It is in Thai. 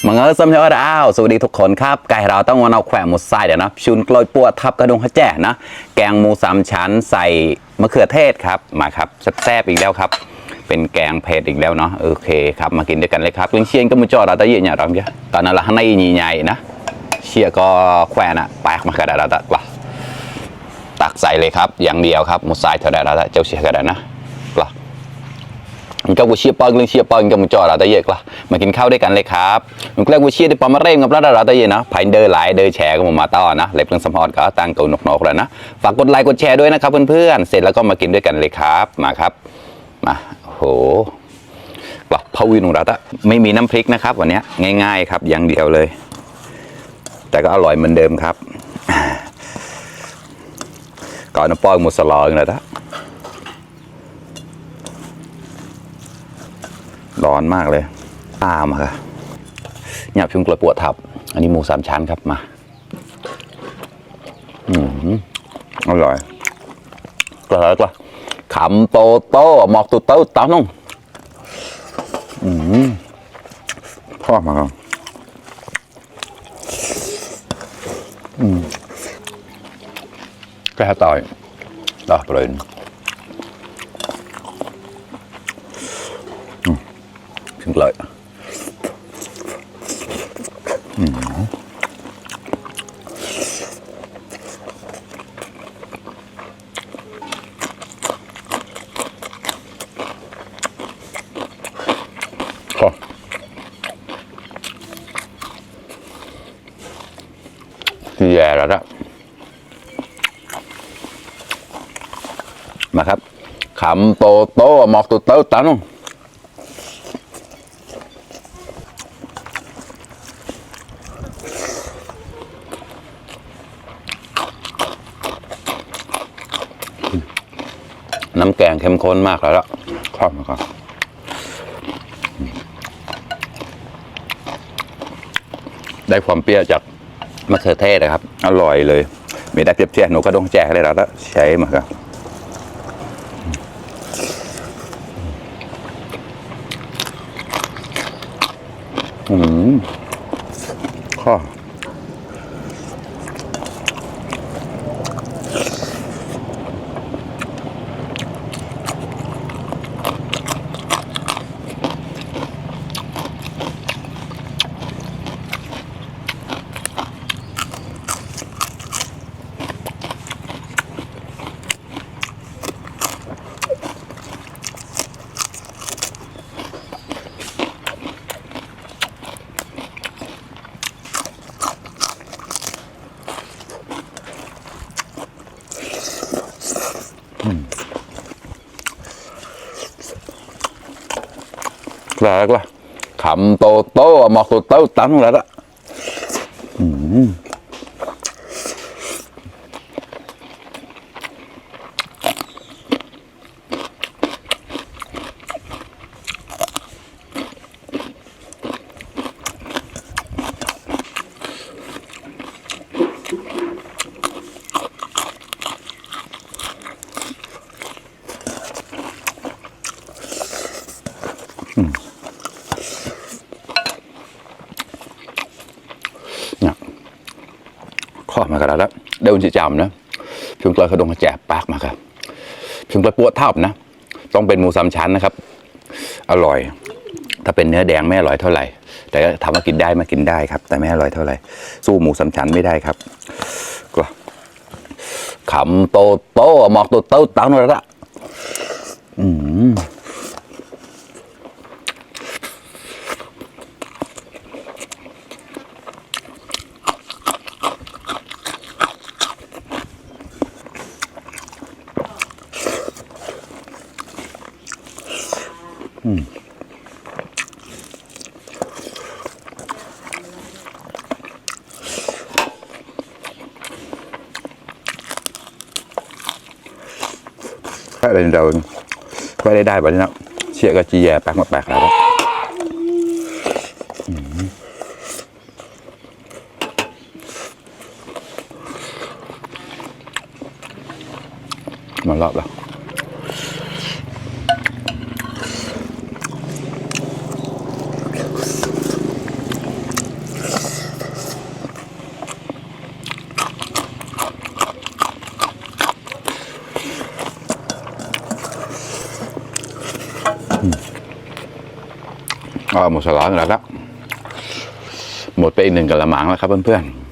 มังเออสมยอดอ้าวสวัสดีทุกคนครับไก่เราต้องวันเอาแขวะหมูไส้เดี๋ยวนะชุนกลอยปัวทับกระดงขะแจ่นะแกงหมูสามชั้นใส่มะเขือเทศครับมาครับแซ่บๆอีกแล้วครับเป็นแกงเผ็ดอีกแล้วเนาะโอเคครับมากินด้วยกันเลยครับเรื่องเชียนก็มุจอเราตะเยียเนี่ยเราเนี่ยตอนนั้นเราข้างในใหญ่ๆนะเชียก็แขวะน่ะแปลกมากระดาษเราตักใส่เลยครับอย่างเดียวครับหมูไส้เท่าใดเราเจ้าเชียกระดาษนะมันก็วัวเชียปองเรื่องเชียปองกับมุจอเราตะเยอะกละมากินข้าวด้วยกันเลยครับมันก็เรียกวัวเชียที่ปอมาเร่งกับเราตะเยอะนะภายเดินหลายเดินแชร์กับผมมาต่อนะเล็บเรื่องสมพรก็ตั้งตัวนกๆแล้วนะฝากกดไลค์กดแชร์ด้วยนะครับเพื่อนๆเสร็จแล้วก็มากินด้วยกันเลยครับมาครับมาโหว่าพาวินของเราตะไม่มีน้ำพริกนะครับวันนี้ง่ายๆครับอย่างเดียวเลยแต่ก็อร่อยเหมือนเดิมครับก่อนน้ำปอยมุสลอยเลยตะร้อนมากเลยตามค่ะหยาบชุ่มกระปวดทับอันนี้หมูสามชั้นครับมาอร่อยก็แล้วก็ขำโตโต้หมอกตุเต้าเต้านุ่งพ่อมาครับแค่ต่อยต่อเปลี่ยนถึงเลยแย่แล้วนะมาครับขำโตโต้หมอกตุเต้าตันน้ำแกงเข้มข้นมากแล้วล่ะชอบมากครับได้ความเปรี้ยวจากมะเขือเทศนะครับอร่อยเลยมีได้เปรียบเทียบหนูก็ต้องแจกเลยแล้วใช้มาครับข้อแล้วก็ขำโตโต้หมอกตุเต้าตั้งแล้วละข้อมากันแล้วเดี๋ยวจะจำนะช่วงกลอยขดงแจกปากมาครับช่วงกลอยปวดทับนะต้องเป็นหมูสามชั้นนะครับอร่อยถ้าเป็นเนื้อแดงไม่อร่อยเท่าไหร่แต่ถามว่ากินได้มากินได้ครับแต่ไม่อร่อยเท่าไหร่สู้หมูสามชั้นไม่ได้ครับก็ขำโตโต้หมอกโตโต้ตั้งแล้วละแค่เป็นเราไม่ได้แบบนี้นะเชี่ยก็จีแย่แปลกมาแปลกแล้วมารอบแล้ว อ หมดสลอนแล้วหมดไปอีก1 กะละมังแล้วครับเพื่อนๆ